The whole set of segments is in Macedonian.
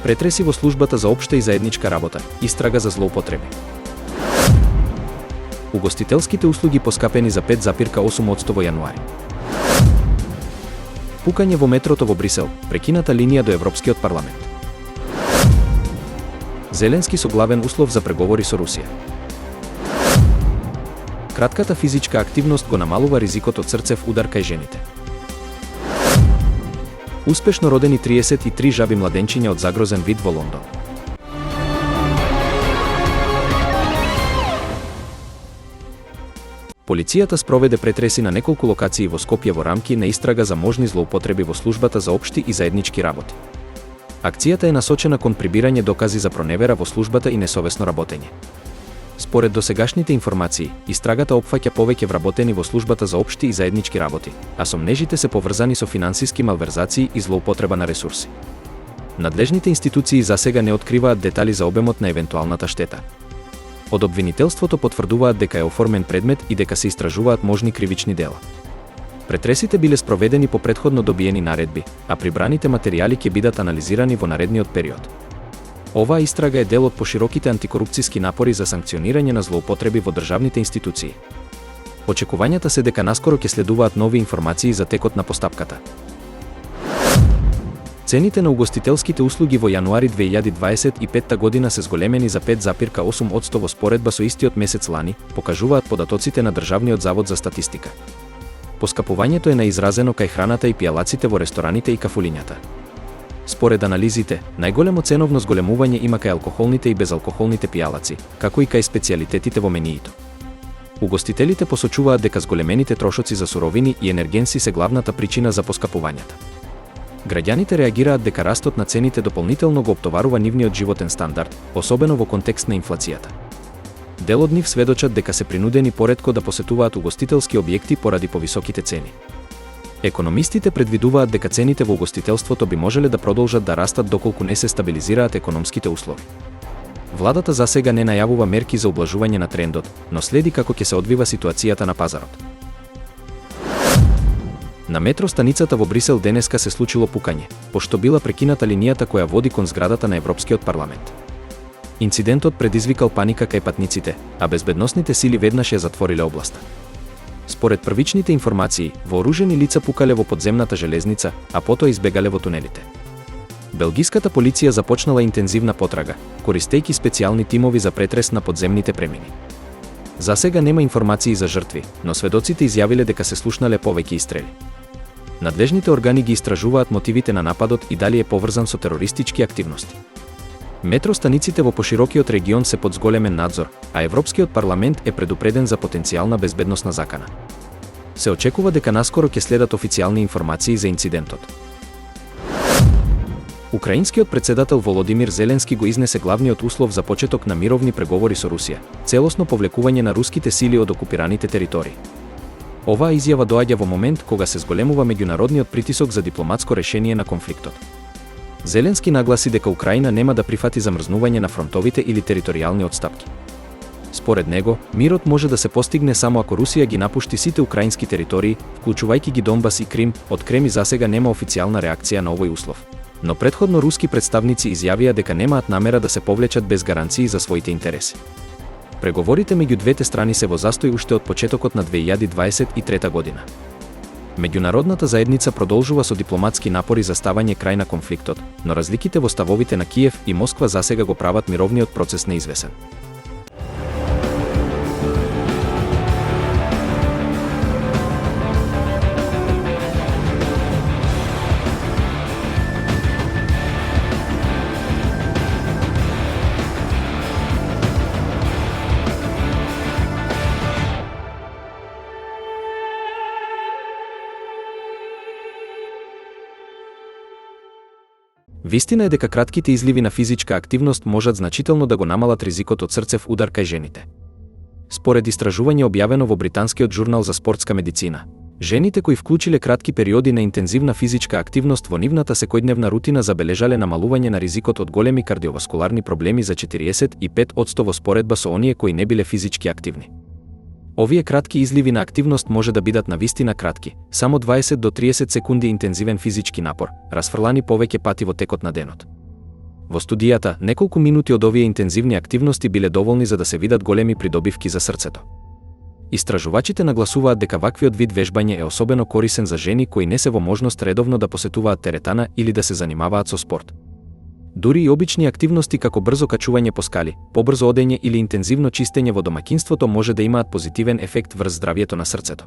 Претреси во службата за општа и заедничка работа, истрага за злоупотреби. Угостителските услуги поскапени за 5,8% во јануари. Пукање во метрото во Брисел, прекината линија до Европскиот парламент. Зеленски со главен услов за преговори со Русија. Кратката физичка активност го намалува ризикот од срцев удар кај жените. Успешно родени 33 жаби младенчиња од загрозен вид во Лондон. Полицијата спроведе претреси на неколку локации во Скопје во рамки на истрага за можни злоупотреби во службата за општи и заеднички работи. Акцијата е насочена кон прибирање докази за проневера во службата и несовесно работење. Според досегашните информации, истрагата опфаќа повеќе вработени во службата за општи и заеднички работи, а сомнежите се поврзани со финансиски малверзации и злоупотреба на ресурси. Надлежните институции засега не откриваат детали за обемот на евентуалната штета. Од обвинителството потврдуваат дека е оформен предмет и дека се истражуваат можни кривични дела. Претресите биле спроведени по претходно добиени наредби, а прибраните материјали ќе бидат анализирани во наредниот период. Оваа истрага е дел од пошироките антикорупцијски напори за санкционирање на злоупотреби во државните институции. Очекувањата се дека наскоро ќе следуваат нови информации за текот на постапката. Цените на угостителските услуги во јануари 2025 година се зголемени за 5,8% во споредба со истиот месец лани, покажуваат податоците на Државниот завод за статистика. Поскапувањето е наизразено кај храната и пијалаците во рестораните и кафулињата. Според анализите, најголемо ценовно зголемување има кај алкохолните и безалкохолните пијалаци, како и кај специјалитетите во мениито. Угостителите посочуваат дека зголемените трошоци за суровини и енергенси се главната причина за поскапувањата. Граѓаните реагираат дека растот на цените дополнително го оптоварува нивниот животен стандард, особено во контекст на инфлацијата. Дел од нив сведочат дека се принудени поретко да посетуваат угостителски објекти поради повисоките цени. Економистите предвидуваат дека цените во угостителството би можеле да продолжат да растат доколку не се стабилизираат економските услови. Владата засега не најавува мерки за ублажување на трендот, но следи како ќе се одвива ситуацијата на пазарот. На метростаницата во Брисел денеска се случило пукање, пошто била прекината линијата која води кон зградата на Европскиот парламент. Инцидентот предизвикал паника кај патниците, а безбедносните сили веднаш ја затвориле областа. Според првичните информации, вооружени лица пукале во подземната железница, а потоа избегале во тунелите. Белгиската полиција започнала интензивна потрага, користејќи специјални тимови за претрес на подземните премини. Засега нема информации за жртви, но сведоците изјавиле дека се слушнале повеќе истрели. Надлежните органи ги истражуваат мотивите на нападот и дали е поврзан со терористички активности. Метростаниците во поширокиот регион се под зголемен надзор, а Европскиот парламент е предупреден за потенцијална безбедносна закана. Се очекува дека наскоро ќе следат официјални информации за инцидентот. Украинскиот председател Володимир Зеленски го изнесе главниот услов за почеток на мировни преговори со Русија, целосно повлекување на руските сили од окупираните територии. Оваа изјава доаѓа во момент кога се зголемува меѓународниот притисок за дипломатско решение на конфликтот. Зеленски нагласи дека Украина нема да прифати замрзнување на фронтовите или територијални отстапки. Според него, мирот може да се постигне само ако Русија ги напушти сите украински територии, вклучувајќи ги Донбас и Крим. Од Кремљ засега нема официјална реакција на овој услов. Но претходно руски представници изјавија дека немаат намера да се повлечат без гаранции за своите интереси. Преговорите меѓу двете страни се во застој уште од почетокот на 2023 година. Меѓународната заедница продолжува со дипломатски напори за ставање крај на конфликтот, но разликите во ставовите на Киев и Москва засега го прават мировниот процес неизвесен. Вистина е дека кратките изливи на физичка активност можат значително да го намалат ризикот од срцев удар кај жените. Според истражување објавено во британскиот журнал за спортска медицина, жените кои вклучиле кратки периоди на интензивна физичка активност во нивната секојдневна рутина забележале намалување на ризикот од големи кардиоваскуларни проблеми за 45% во споредба со оние кои не биле физички активни. Овие кратки изливи на активност може да бидат навистина кратки, само 20 до 30 секунди интензивен физички напор, расфрлани повеќе пати во текот на денот. Во студијата, неколку минути од овие интензивни активности биле доволни за да се видат големи придобивки за срцето. Истражувачите нагласуваат дека ваквиот вид вежбање е особено корисен за жени кои не се во можност редовно да посетуваат теретана или да се занимаваат со спорт. Дури и обични активности како брзо качување по скали, побрзо одење или интензивно чистење во домаќинството може да имаат позитивен ефект врз здравието на срцето.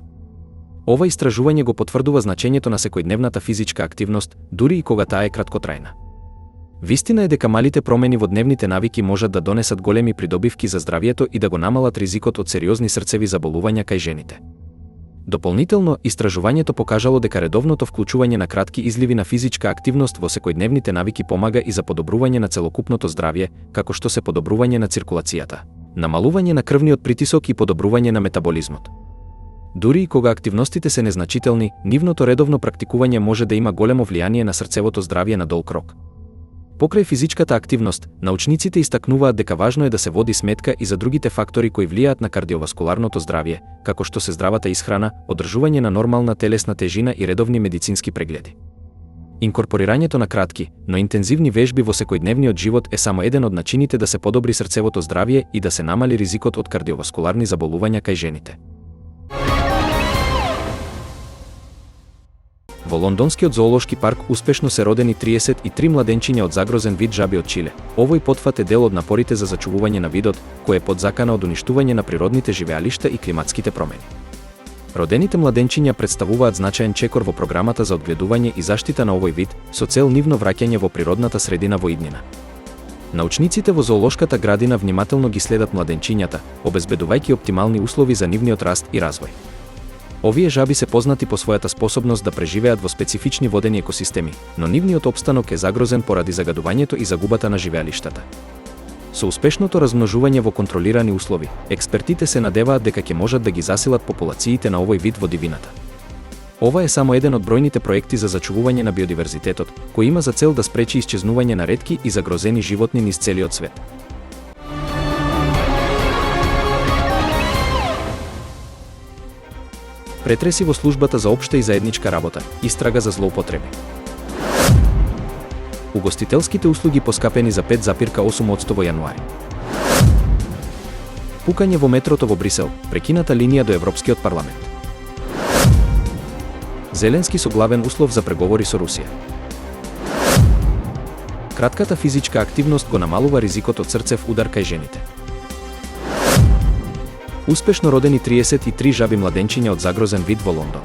Ова истражување го потврдува значењето на секојдневната физичка активност, дури и кога таа е краткотрајна. Вистина е дека малите промени во дневните навики можат да донесат големи придобивки за здравието и да го намалат ризикот од сериозни срцеви заболувања кај жените. Дополнително, истражувањето покажало дека редовното вклучување на кратки изливи на физичка активност во секојдневните навики помага и за подобрување на целокупното здравје, како што се подобрување на циркулацијата, намалување на крвниот притисок и подобрување на метаболизмот. Дури и кога активностите се незначителни, нивното редовно практикување може да има големо влијание на срцевото здравје на долг рок. Покрај физичката активност, научниците истакнуваат дека важно е да се води сметка и за другите фактори кои влијаат на кардиоваскуларното здравје, како што се здравата исхрана, одржување на нормална телесна тежина и редовни медицински прегледи. Инкорпорирањето на кратки, но интензивни вежби во секојдневниот живот е само еден од начините да се подобри срцевото здравје и да се намали ризикот од кардиоваскуларни заболувања кај жените. Во лондонскиот зоолошки парк успешно се родени 33 младенчиња од загрозен вид жаби од Чиле. Овој потфат е дел од напорите за зачувување на видот, кој е под закана од уништување на природните живеалишта и климатските промени. Родените младенчиња представуваат значаен чекор во програмата за одгледување и заштита на овој вид, со цел нивно враќање во природната средина во иднина. Научниците во зоолошката градина внимателно ги следат младенчињата, обезбедувајќи оптимални услови за нивниот раст и развој. Овие жаби се познати по својата способност да преживеат во специфични водени екосистеми, но нивниот опстанок е загрозен поради загадувањето и загубата на живеалиштата. Со успешното размножување во контролирани услови, експертите се надеваат дека ќе можат да ги засилат популациите на овој вид во дивината. Ова е само еден од бројните проекти за зачувување на биодиверзитетот, кој има за цел да спречи исчезнување на ретки и загрозени животни низ целиот свет. Претреси во службата за општа и заедничка работа, истрага за злоупотреби. Угостителските услуги поскапени за 5,8% во јануари. Пукање во метрото во Брисел, прекината линија до Европскиот парламент. Зеленски со главен услов за преговори со Русија. Кратката физичка активност го намалува ризикот од срцев удар кај жените. Успешно родени 33 жаби младенчиња од загрозен вид во Лондон.